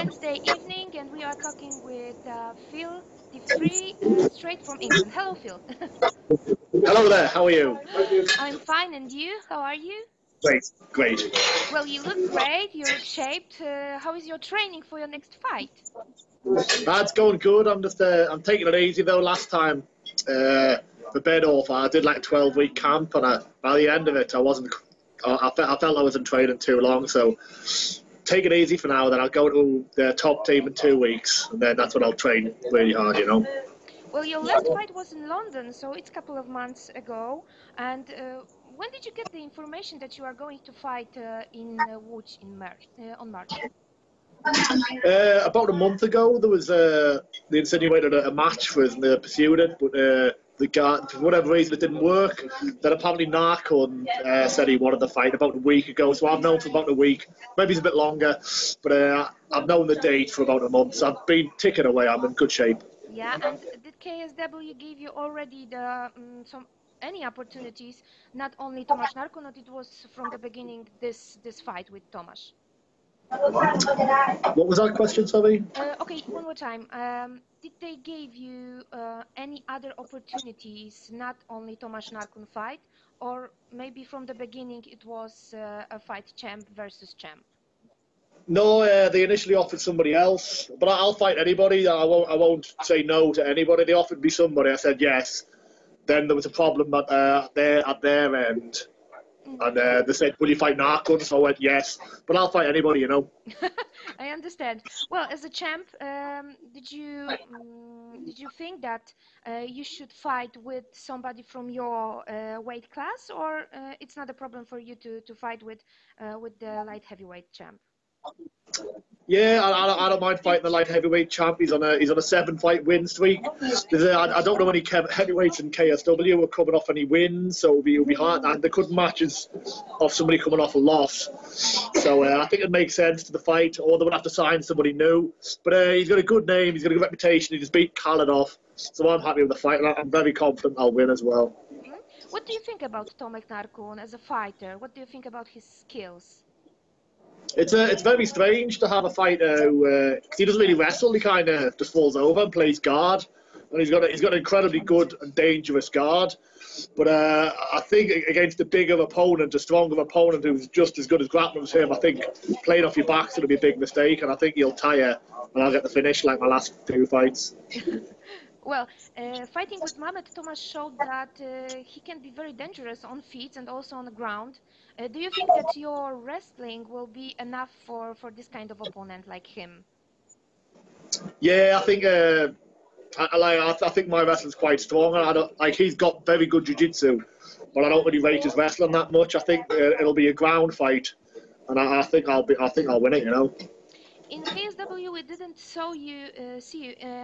Wednesday evening, and we are talking with Phil, Tip 3, straight from England. Hello, Phil. Hello there, how are you? I'm fine, and you? How are you? Great, great. Well, you look great, you look shaped. How is your training for your next fight? That's going good. I'm taking it easy though. Last time, the bed off, I did like a 12-week camp, and by the end of it, I felt I wasn't training too long. So take it easy for now. Then I'll go to the top team in 2 weeks, and then that's when I'll train really hard. Well, your last fight was in London, so it's a couple of months ago. And when did you get the information that you are going to fight in Łódź on March? About a month ago, there was they insinuated a match was and they pursued it, but the guy, for whatever reason, it didn't work. Then apparently Narkuna said he wanted the fight about a week ago, so I've known for about a week, maybe it's a bit longer, but I've known the date for about a month, so I've been ticking away. I'm in good shape. Yeah, and did KSW give you already the any opportunities? Not only Tomasz Narkuna, it was from the beginning this fight with Tomasz. What was that question, sorry? Okay, one more time. Did they give you any other opportunities, not only Tomasz Narkun fight, or maybe from the beginning it was a fight champ versus champ? No, they initially offered somebody else, but I'll fight anybody. I won't say no to anybody. They offered me somebody. I said yes. Then there was a problem at their end. And they said, will you fight Narkun? So I went, yes. But I'll fight anybody, I understand. Well, as a champ, did you think that you should fight with somebody from your weight class, or it's not a problem for you to fight with the light heavyweight champ? Yeah, I don't mind fighting the light heavyweight champ. He's on a 7-fight win streak. I don't know any heavyweights in KSW who are coming off any wins, so it'll be hard. And they couldn't matches of somebody coming off a loss. So I think it makes sense to the fight, or they would have to sign somebody new. But he's got a good name, he's got a good reputation. He just beat Khaled off, so I'm happy with the fight. And I'm very confident I'll win as well. What do you think about Tomek Narkun as a fighter? What do you think about his skills? It's very strange to have a fighter who, cause he doesn't really wrestle. He kind of just falls over and plays guard, and he's got an incredibly good and dangerous guard. But I think against a bigger opponent, a stronger opponent who's just as good as grappling as him, I think playing off your back's going to be a big mistake, and I think he'll tire, and I'll get the finish like my last 2 fights. Well, fighting with Mehmet, Tomasz showed that he can be very dangerous on feet and also on the ground. Do you think that your wrestling will be enough for this kind of opponent like him? Yeah, I think I think my wrestling's quite strong. I don't like he's got very good jiu-jitsu, but I don't really rate his wrestling that much. I think it'll be a ground fight, and I think I'll win it. In KSW, we didn't see you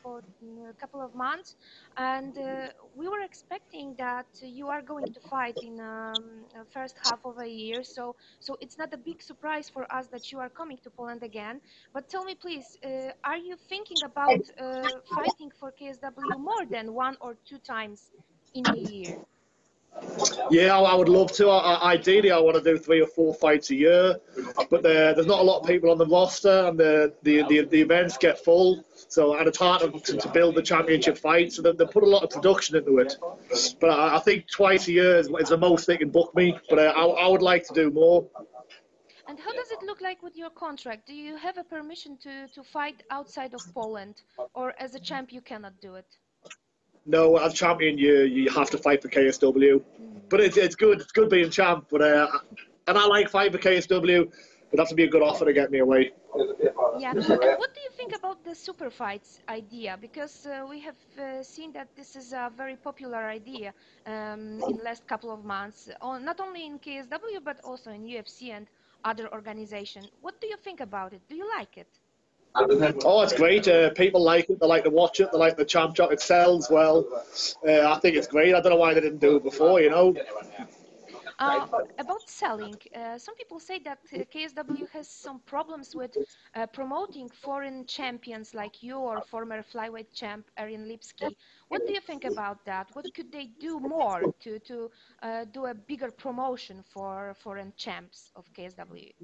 for a couple of months, and we were expecting that you are going to fight in first half of a year. So it's not a big surprise for us that you are coming to Poland again. But tell me, please, are you thinking about fighting for KSW more than 1 or 2 times in a year? Yeah, I would love to. Ideally, I want to do 3 or 4 fights a year, but there's not a lot of people on the roster, and the events get full. So, and it's hard to build the championship fight. So they put a lot of production into it. But I think twice a year is the most they can book me. But I would like to do more. And how does it look like with your contract? Do you have a permission to fight outside of Poland, or as a champ you cannot do it? No, as champion, you have to fight for KSW. But it's good. It's good being champ. But and I like fighting for KSW. It'd have to be a good offer to get me away. Yeah. And what do you think about the super fights idea? Because we have seen that this is a very popular idea in the last couple of months, not only in KSW but also in UFC and other organizations. What do you think about it? Do you like it? Oh, it's great. People like it. They like to watch it. They like the champ shot. It sells well. I think it's great. I don't know why they didn't do it before, About selling, some people say that KSW has some problems with promoting foreign champions like you or former flyweight champ Arian Lipski. What do you think about that? What could they do more to do a bigger promotion for foreign champs of KSW?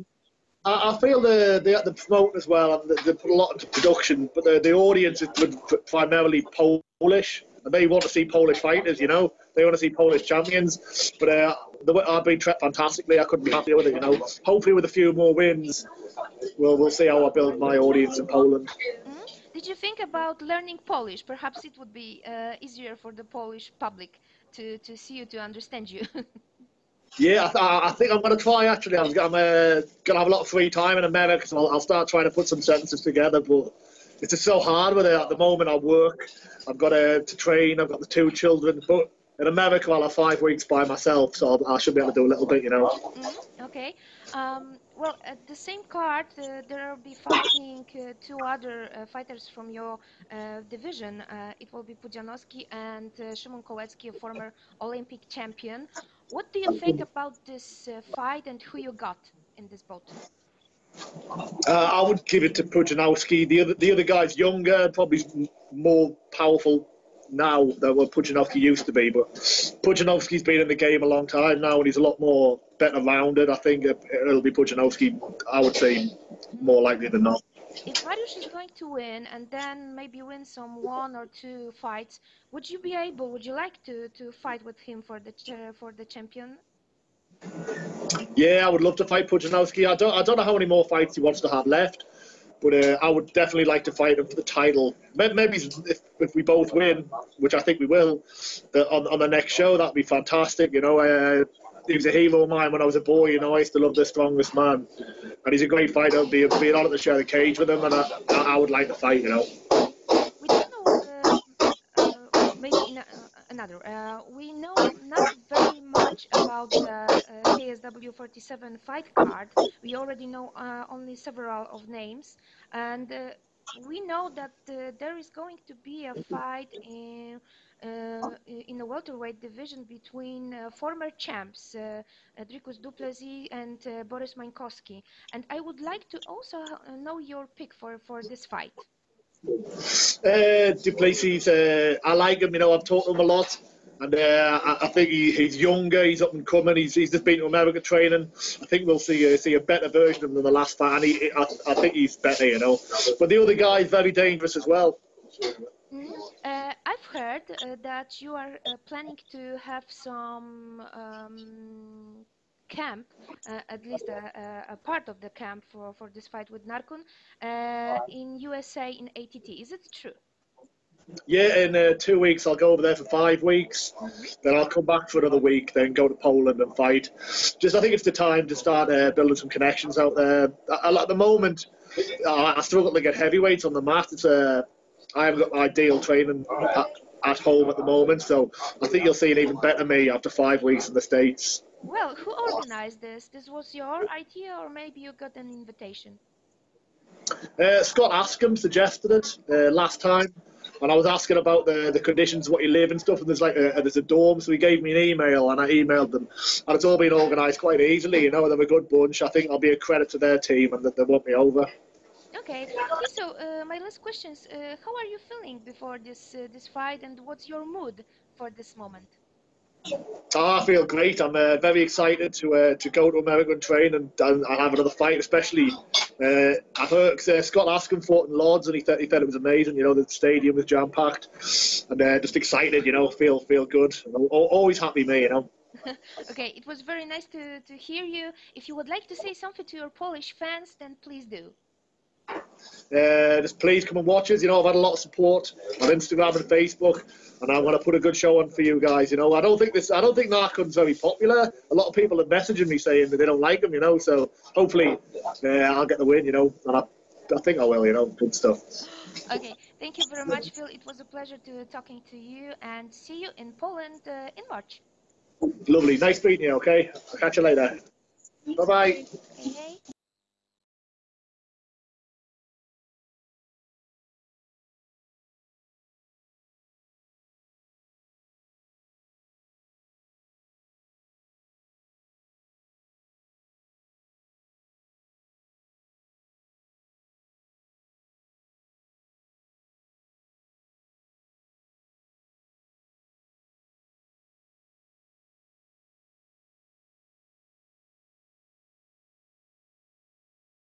I feel the promoting as well, and they put a lot into production, but the audience is primarily Polish, and they want to see Polish fighters, you know. They want to see Polish champions, but I've been treated fantastically. I couldn't be happier with it, you know. Hopefully with a few more wins, we'll see how I build my audience in Poland. Did you think about learning Polish? Perhaps it would be easier for the Polish public to see you, to understand you. Yeah, I think I'm going to try, actually. I'm going to have a lot of free time in America, so I'll start trying to put some sentences together, but it's just so hard with it. At the moment, I work, I've got to train, I've got the 2 children, but in America, I'll have 5 weeks by myself, so I should be able to do a little bit, you know. Okay. Well, at the same card, there will be fighting 2 other fighters from your division. It will be Pudzianowski and Szymon Kołecki, a former Olympic champion. What do you think about this fight and who you got in this bout? I would give it to Pudzianowski. The other guy's younger, probably more powerful now than what Pudzianowski used to be, but Pudzianowski's been in the game a long time now, and he's a lot more better rounded. I think it'll be Pudzianowski, I would say, more likely than not. If Mariusz is going to win and then maybe win some 1 or 2 fights, would you like to fight with him for the champion? Yeah, I would love to fight Pudzianowski. I don't know how many more fights he wants to have left, but I would definitely like to fight him for the title. Maybe if we both win, which I think we will, on the next show, that'd be fantastic. You know, he was a hero of mine when I was a boy. You know, I used to love The Strongest Man, and he's a great fighter. It'd be an honour to share the cage with him, and I would like to fight. You know. We don't know. Maybe another. We know not very much about the KSW 47 fight card. We already know only several of names, and we know that there is going to be a fight in the welterweight division between former champs Dricus du Plessis and Borys Mańkowski. And I would like to also know your pick for this fight. Du Plessis, I like him. You know, I've talked to him a lot, and I think he's younger. He's up and coming. He's just been to America training. I think we'll see a better version of him than the last fight. And I think he's better, you know. But the other guy is very dangerous as well. I've heard that you are planning to have some camp, at least a part of the camp for this fight with Narkun in USA in ATT. Is it true? Yeah, in 2 weeks I'll go over there for 5 weeks. Then I'll come back for another week. Then go to Poland and fight. I think it's the time to start building some connections out there. At the moment, I struggle to get heavyweights on the mat. I haven't got ideal training at home at the moment, so I think you'll see an even better me after 5 weeks in the States. Well, who organized this? This was your idea, or maybe you got an invitation? Scott Askham suggested it last time, and I was asking about the conditions, what you live and stuff, and there's a dorm, so he gave me an email, and I emailed them, and it's all been organised quite easily. You know, they're a good bunch. I think I'll be a credit to their team, and that they want me over. Okay, so my last question is, how are you feeling before this fight, and what's your mood for this moment? I feel great. I'm very excited to go to America and train and have another fight. Especially, I heard Scott Askham fought in Lords, and he thought it was amazing. You know, the stadium was jam packed, and just excited. You know, feel good. Always happy me. You know. Okay, it was very nice to hear you. If you would like to say something to your Polish fans, then please do. Just please come and watch us. You know, I've had a lot of support on Instagram and Facebook, and I want to put a good show on for you guys. You know, I don't think Narkun's very popular. A lot of people are messaging me saying that they don't like him. You know, so hopefully I'll get the win. You know, and I think I will. You know, good stuff. Okay, thank you very much, Phil. It was a pleasure talking to you, and see you in Poland in March. Lovely, nice meeting you. Okay, I'll catch you later. Bye bye. Okay.